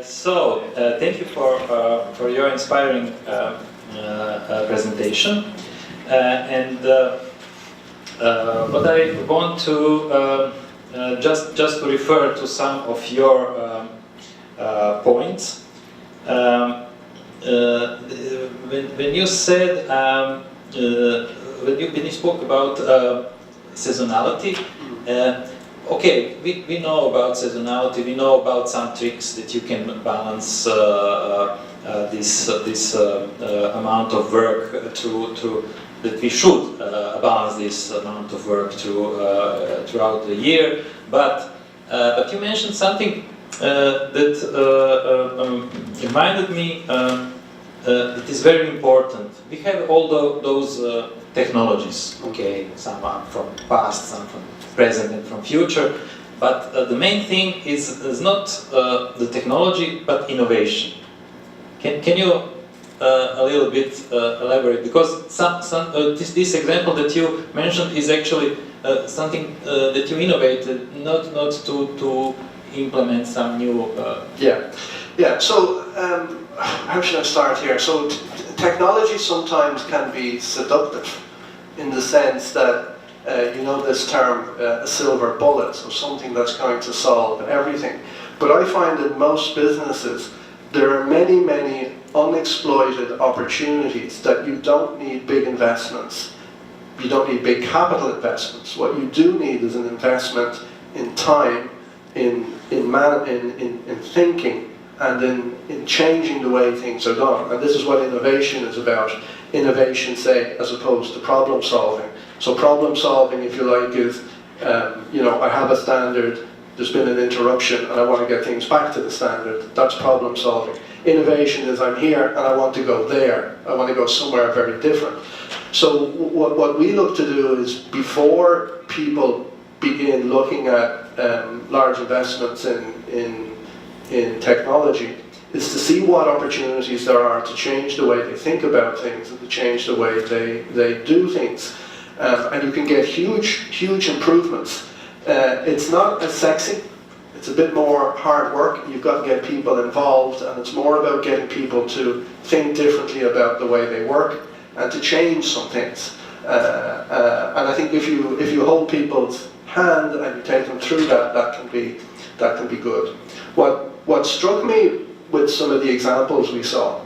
Thank you for your inspiring presentation. But I want to just to refer to some of your points. When you said when you spoke about seasonality. Okay, we know about seasonality. We know about some tricks that you can balance this amount of work that we should balance this amount of work throughout the year. But you mentioned something that reminded me it is very important. We have all those technologies. Okay, some are from past, some from present and from future, but the main thing is not the technology but innovation. Can you a little bit elaborate, because this example that you mentioned is actually something that you innovated, not to implement some new. Yeah. So how should I start here? So technology sometimes can be seductive, in the sense that. You know this term, a silver bullet, so something that's going to solve everything. But I find in most businesses, there are many unexploited opportunities that you don't need big investments. You don't need big capital investments. What you do need is an investment in time, in thinking, and in changing the way things are done. And this is what innovation is about. Innovation, say, as opposed to problem solving. So problem solving, if you like, is, I have a standard, there's been an interruption, and I want to get things back to the standard. That's problem solving. Innovation is, I'm here, and I want to go there. I want to go somewhere very different. So what we look to do is, before people begin looking at large investments in technology, is to see what opportunities there are to change the way they think about things and to change the way they do things. And you can get huge improvements. It's not as sexy. It's a bit more hard work. You've got to get people involved, and it's more about getting people to think differently about the way they work and to change some things. And I think if you hold people's hand and you take them through that can be good. What struck me with some of the examples we saw.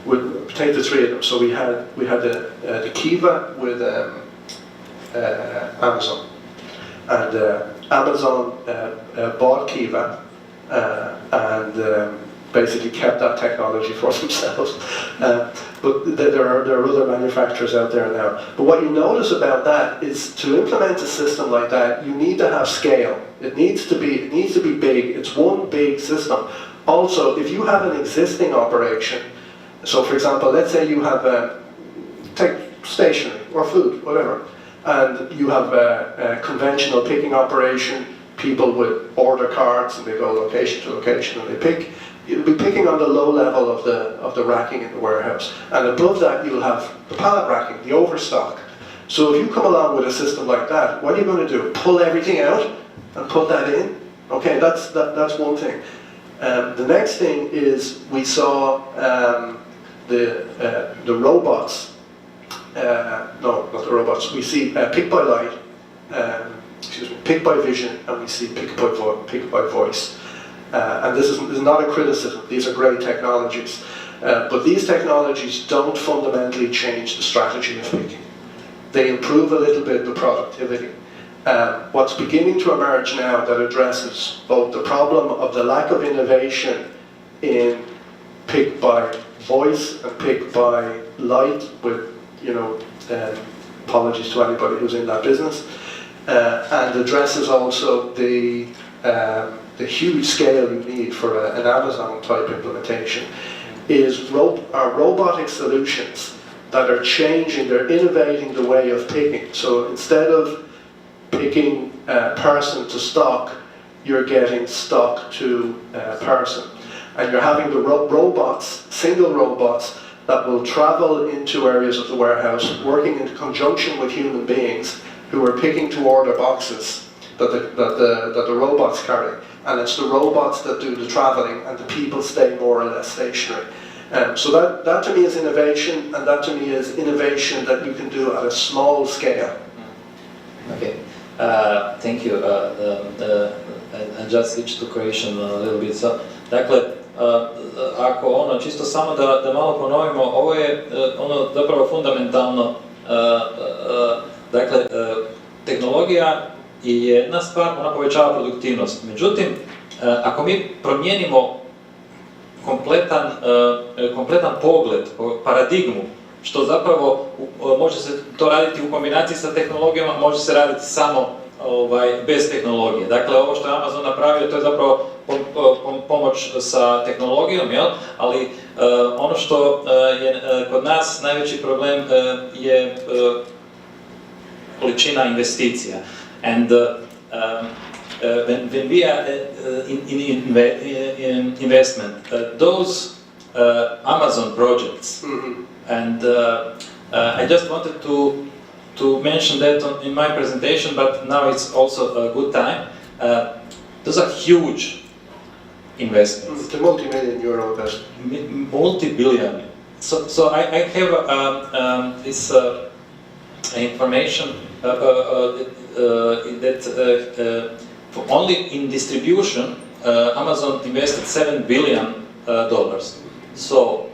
We'll take the three of them. So we had the Kiva with Amazon, and Amazon bought Kiva and basically kept that technology for themselves. But there are other manufacturers out there now. But what you notice about that is, to implement a system like that, you need to have scale. It needs to be big. It's one big system. Also, if you have an existing operation. So, for example, let's say you have take stationery or food, whatever, and you have a conventional picking operation. People would order carts and they go location to location and they pick. You'll be picking on the low level of the racking in the warehouse, and above that you'll have the pallet racking, the overstock. So if you come along with a system like that, what are you going to do? Pull everything out and put that in? Okay, that's one thing. The next thing is, we saw the robots. No, not the robots. We see pick by light, pick by vision, and we see pick by voice. And this is not a criticism. These are great technologies, but these technologies don't fundamentally change the strategy of picking. They improve a little bit the productivity. What's beginning to emerge now that addresses both the problem of the lack of innovation in pick by voice and pick by light, with apologies to anybody who's in that business, and addresses also the huge scale you need for an Amazon type implementation, are robotic solutions that are changing, they're innovating the way of picking. So instead of picking person to stock, you're getting stock to person. And you're having the robots, single robots, that will travel into areas of the warehouse, working in conjunction with human beings who are picking to order boxes that the robots carry, and it's the robots that do the traveling, and the people stay more or less stationary. So that to me is innovation, and that to me is innovation that you can do at a small scale. Okay, thank you. I just switched to Croatian a little bit. So, dakle, ako čisto samo da malo ponovimo, ovo je zapravo fundamentalno. Dakle, tehnologija je jedna stvar, ona povećava produktivnost. Međutim, ako mi promijenimo kompletan pogled, paradigmu, što zapravo može se to raditi u kombinaciji sa tehnologijama, može se raditi samo bez tehnologije. Dakle, ovo što je Amazon napravio, to je zapravo pomoć sa tehnologijom, jel? Ali ono što je kod nas najveći problem je količina investicija. And when we are in investment, those Amazon projects, and I just wanted to mention that in my presentation, but now it's also a good time. Those are huge investments. It's a multi-million euro investment. Multi-billion. So I have this information that only in distribution Amazon invested $7 billion. So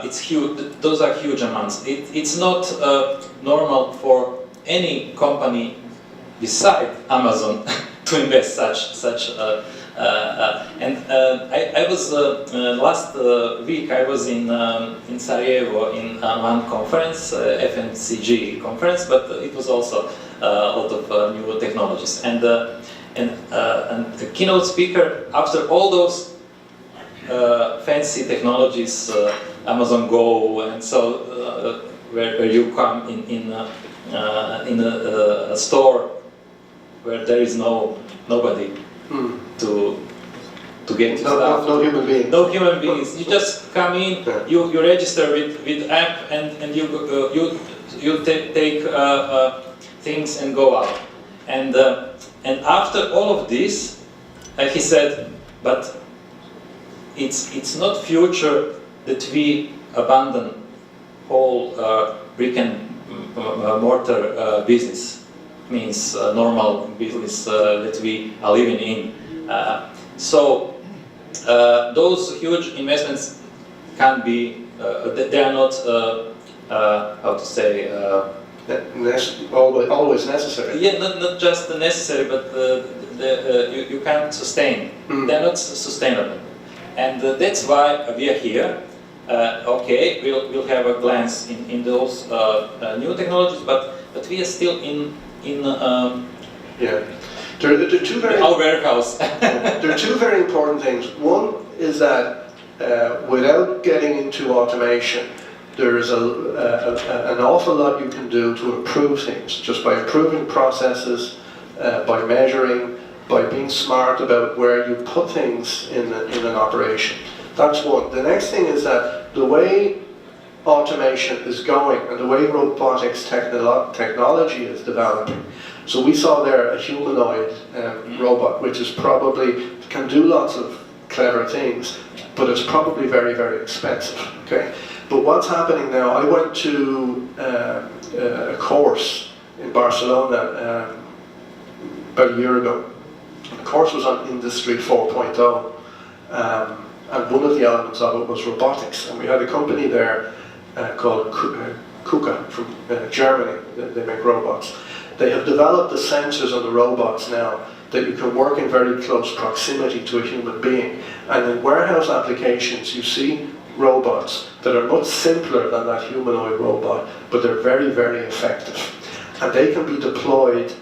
it's huge. Those are huge amounts. It's not normal for any company beside Amazon to invest such. And I was last week I was in Sarajevo in one conference, FMCG conference, but it was also a lot of new technologies. And the keynote speaker, after all those fancy technologies, Amazon Go, and so where you come in a store where there is nobody to get to stuff. No human being. No human beings. You just come in, you register with app, and you take things and go out. And after all of this, he said, but it's not future that we abandon whole brick and mortar business. Means normal business that we are living in. So those huge investments can be, they are not, how to say, always necessary. Yeah, not just necessary, but you can't sustain. They're not sustainable. And that's why we are here. Okay, we'll have a glance in those new technologies, but we are still in yeah. There are two very our warehouse. there are two very important things. One is that without getting into automation, there is an awful lot you can do to improve things, just by improving processes, by measuring, by being smart about where you put things in an operation. That's one. The next thing is that the way automation is going and the way robotics technology is developing. So we saw there a humanoid robot, which is probably can do lots of clever things, but it's probably very, very expensive. Okay, but what's happening now? I went to a course in Barcelona about a year ago. The course was on Industry 4.0, and one of the elements of it was robotics. And we had a company there called KUKA from Germany. They make robots. They have developed the sensors on the robots now that you can work in very close proximity to a human being. And in warehouse applications, you see robots that are much simpler than that humanoid robot, but they're very, very effective. And they can be deployed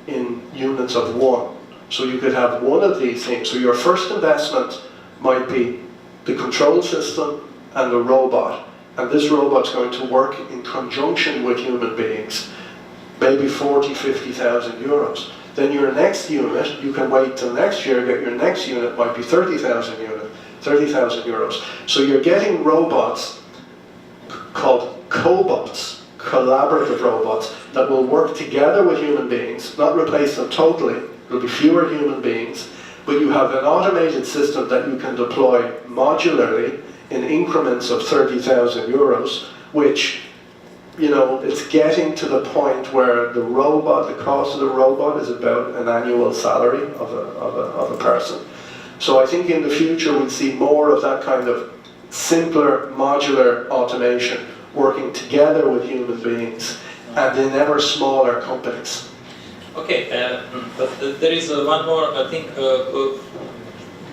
in units of one. So you could have one of these things. So your first investment might be the control system and the robot. And this robot's going to work in conjunction with human beings, maybe 40, 50,000 euros. Then your next unit, you can wait till next year, get your next unit, might be 30,000 euros. So you're getting robots called cobots, collaborative robots, that will work together with human beings, not replace them totally, there'll be fewer human beings, but you have an automated system that you can deploy modularly in increments of 30,000 euros, which, you know, it's getting to the point where the robot, the cost of the robot is about an annual salary of a person. So I think in the future we'll see more of that kind of simpler modular automation working together with human beings and in ever smaller companies. Okay, but there is one more, I think,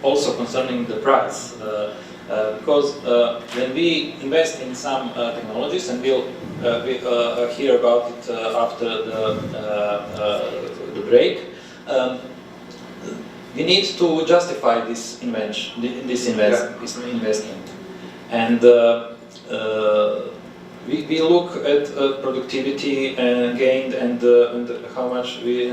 also concerning the price. Because when we invest in some technologies, and we'll hear about it after the break, we need to justify this investment, and we look at productivity gained and how much we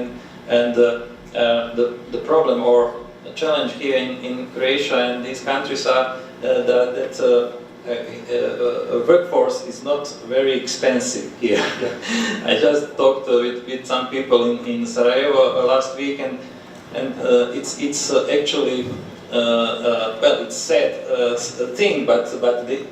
and the problem or challenge here in Croatia and these countries are that a workforce is not very expensive here. I just talked with some people in Sarajevo last week, and it's actually well, it's sad thing, but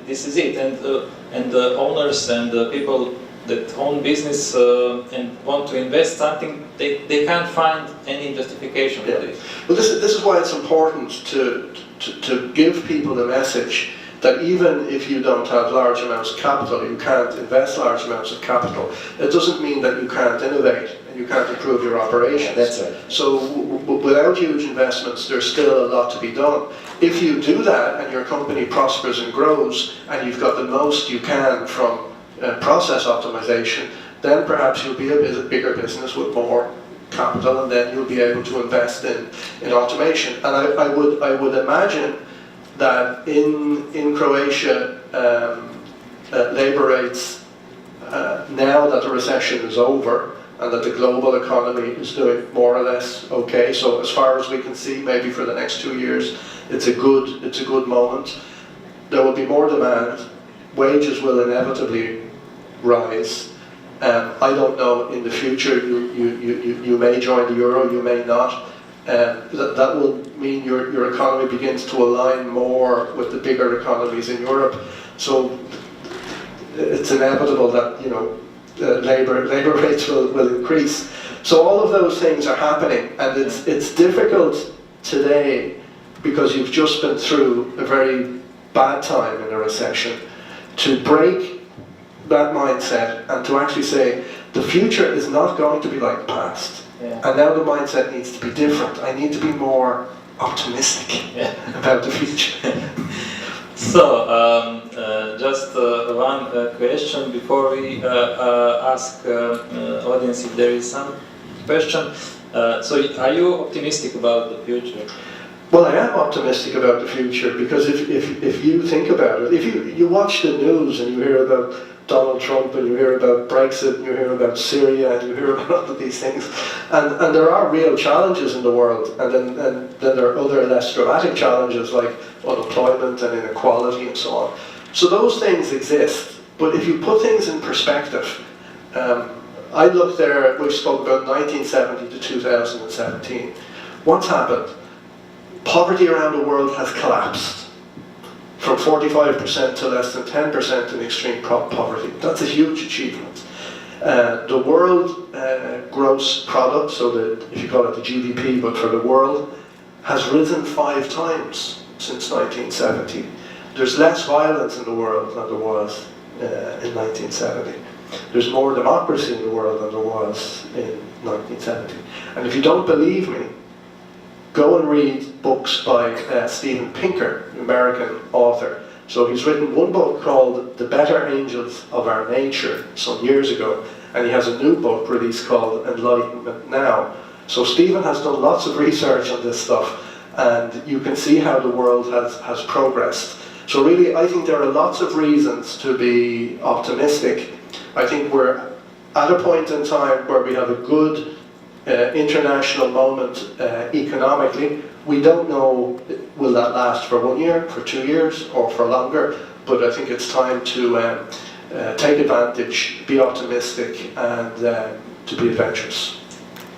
this is it, and the owners and the people that own business and want to invest something, they can't find any justification for this. Well, this is why it's important to give people the message that even if you don't have large amounts of capital, you can't invest large amounts of capital. It doesn't mean that you can't innovate and you can't improve your operations. That's right. So without huge investments, there's still a lot to be done. If you do that and your company prospers and grows and you've got the most you can from process optimization, then perhaps you'll be a bigger business with more capital, and then you'll be able to invest in automation. And I would imagine that in Croatia, labour rates, now that the recession is over and that the global economy is doing more or less okay, so as far as we can see, maybe for the next 2 years, it's a good moment. There will be more demand. Wages will inevitably rise. I don't know, in the future you may join the euro, you may not. That will mean your economy begins to align more with the bigger economies in Europe. So it's inevitable that, you know, labour rates will increase. So all of those things are happening, and it's difficult today because you've just been through a very bad time in a recession to break that mindset and to actually say the future is not going to be like the past. Yeah. And now the mindset needs to be different. I need to be more optimistic about the future. So, just one question before we ask audience if there is some question. So, are you optimistic about the future? Well, I am optimistic about the future because if you think about it, if you watch the news and you hear about Donald Trump and you hear about Brexit and you hear about Syria and you hear about all of these things, and there are real challenges in the world, and then there are other less dramatic challenges like unemployment and inequality and so on. So those things exist, but if you put things in perspective, I looked there, we spoke about 1970 to 2017. What's happened? Poverty around the world has collapsed from 45% to less than 10% in extreme poverty. That's a huge achievement. The world gross product, so if you call it the GDP, but for the world, has risen 5 times since 1970. There's less violence in the world than there was in 1970. There's more democracy in the world than there was in 1970. And if you don't believe me, go and read books by Steven Pinker, an American author. So he's written one book called The Better Angels of Our Nature some years ago, and he has a new book released called Enlightenment Now. So Steven has done lots of research on this stuff, and you can see how the world has progressed. So really, I think there are lots of reasons to be optimistic. I think we're at a point in time where we have a good international moment economically. We don't know, will that last for 1 year, for 2 years, or for longer, but I think it's time to take advantage, be optimistic, and to be adventurous.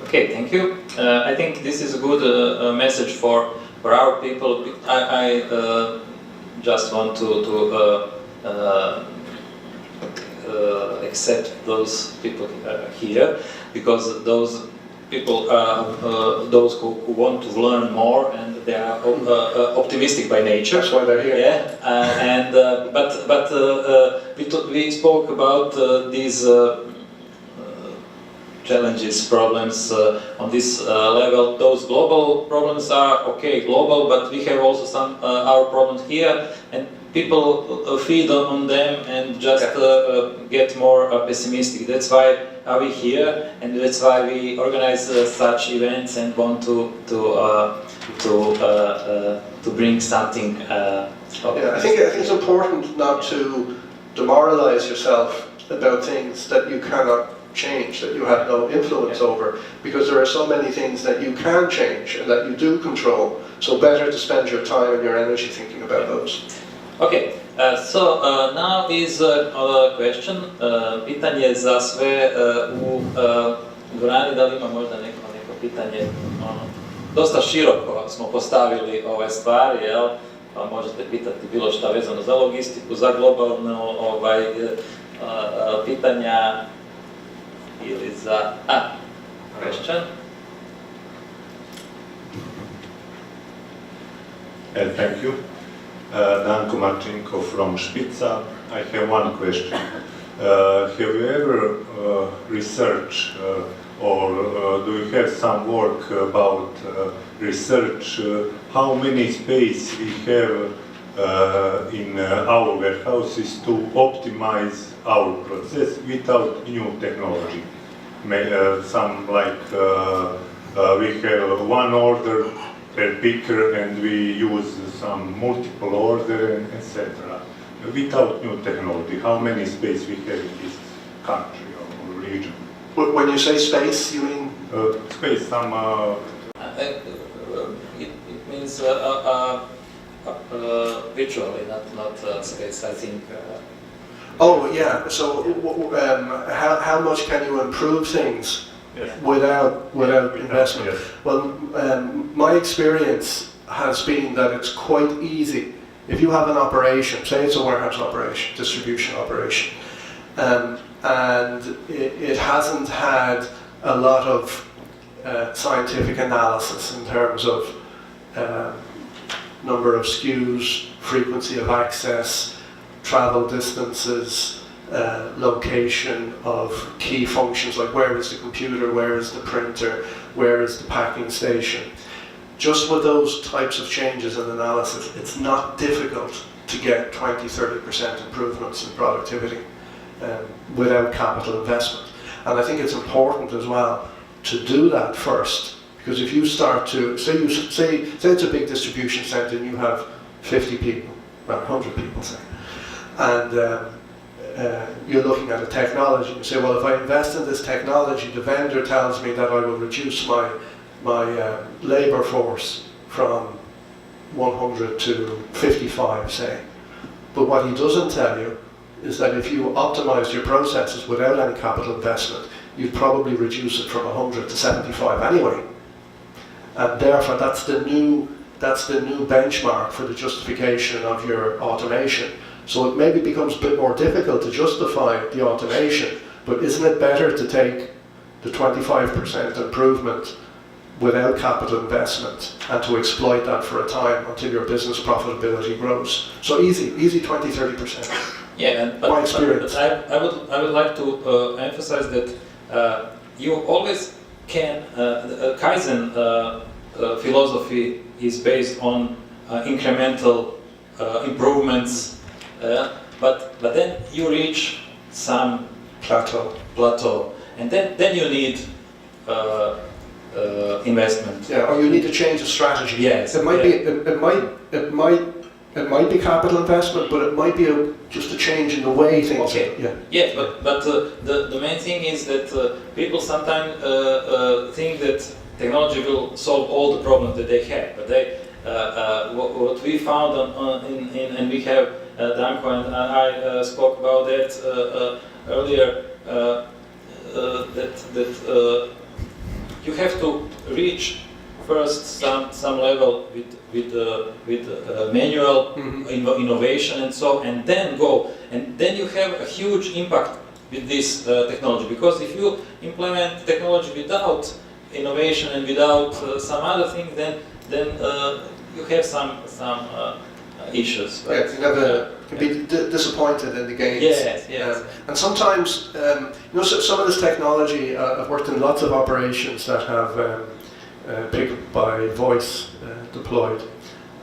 Okay, thank you. I think this is a good message for our people. I just want to accept those people here, because those people are those who want to learn more, and they are optimistic by nature. That's why they're here. Yeah, we spoke about these challenges, problems on this level. Those global problems are okay, global, but we have also some our problems here, and people feed on them and just get more pessimistic. That's why are we here, and that's why we organize such events and want to bring something. Yeah, I think it's important not to demoralize yourself about things that you cannot change, that you have no influence over, because there are so many things that you can change and that you do control. So better to spend your time and your energy thinking about those. Okay, so now is a question, pitanje za sve u dvorani, da li ima možda neko pitanje? Dosta široko smo postavili ove stvari, jel? Pa možete pitati bilo šta vezano za logistiku, za globalno pitanja ili za... question? Thank you. Danko Marchenko from Špica. I have one question. Have you ever researched or do you have some work about research how many space we have in our warehouses to optimize our process without new technology? Some like we have one order per picker and we use some multiple order, etc. Without new technology, how many space we have in this country or region? When you say space, you mean? Space, some... It means virtually, not space, I think. Oh yeah, so how much can you improve things without investment? Yes. Well, my experience has been that it's quite easy. If you have an operation, say it's a warehouse operation, distribution operation, and it hasn't had a lot of scientific analysis in terms of number of SKUs, frequency of access, travel distances, location of key functions like where is the computer, where is the printer, where is the packing station. Just with those types of changes in analysis, it's not difficult to get 20-30% improvements in productivity without capital investment. And I think it's important as well to do that first, because if you start to, say it's a big distribution centre and you have 50 people, well 100 people say, and you're looking at a technology, you say, well, if I invest in this technology, the vendor tells me that I will reduce my labour force from 100 to 55, say. But what he doesn't tell you is that if you optimise your processes without any capital investment, you'd probably reduce it from 100 to 75 anyway. And therefore, that's the new benchmark for the justification of your automation. So it maybe becomes a bit more difficult to justify the automation, but isn't it better to take the 25% improvement without capital investment and to exploit that for a time until your business profitability grows? So easy 20-30%. Yeah, but my experience. But I would like to emphasize that you always can. Kaizen philosophy is based on incremental improvements, but then you reach some plateau, and then you need investment. Yeah, or you need to change the strategy. Yes, it might be capital investment, but it might be just a change in the way things. Okay. But the main thing is that people sometimes think that technology will solve all the problems that they have, but they what we found and we have Danko and I spoke about that earlier, that you have to reach first some level with manual innovation and so, and then go, and then you have a huge impact with this technology. Because if you implement technology without innovation and without some other thing, then you have some issues. But you can be disappointed in the gains. Yes, yes. And sometimes, you know, some of this technology, I've worked in lots of operations that have pick by voice deployed,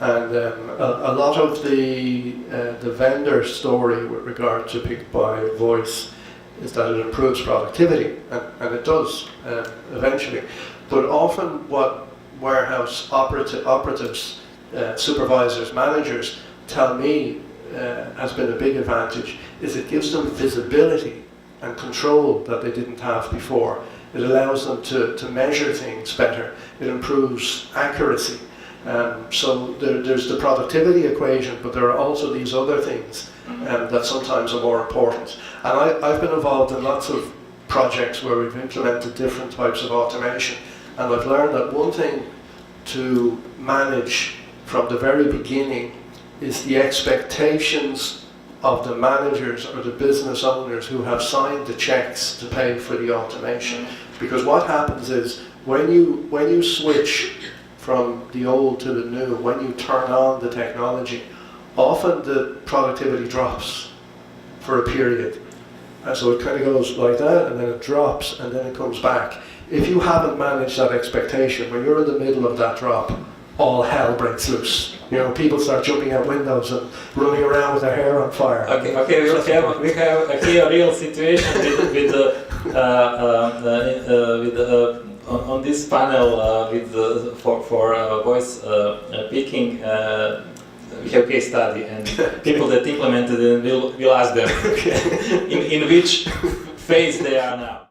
and a lot of the vendor story with regard to pick by voice is that it improves productivity, and it does eventually. But often what warehouse operatives, supervisors, managers tell me has been a big advantage is it gives them visibility and control that they didn't have before. It allows them to measure things better. It improves accuracy. So there's the productivity equation, but there are also these other things that sometimes are more important. And I've been involved in lots of projects where we've implemented different types of automation, and I've learned that one thing to manage from the very beginning is the expectations of the managers or the business owners who have signed the checks to pay for the automation. Because what happens is when you switch from the old to the new, when you turn on the technology, often the productivity drops for a period. And so it kind of goes like that, and then it drops, and then it comes back. If you haven't managed that expectation, when you're in the middle of that drop, all hell breaks loose. You know, people start jumping out windows and running around with their hair on fire. Okay. We have here a real situation on this panel for voice picking. We have case study, and people that implemented it will ask them in which phase they are now.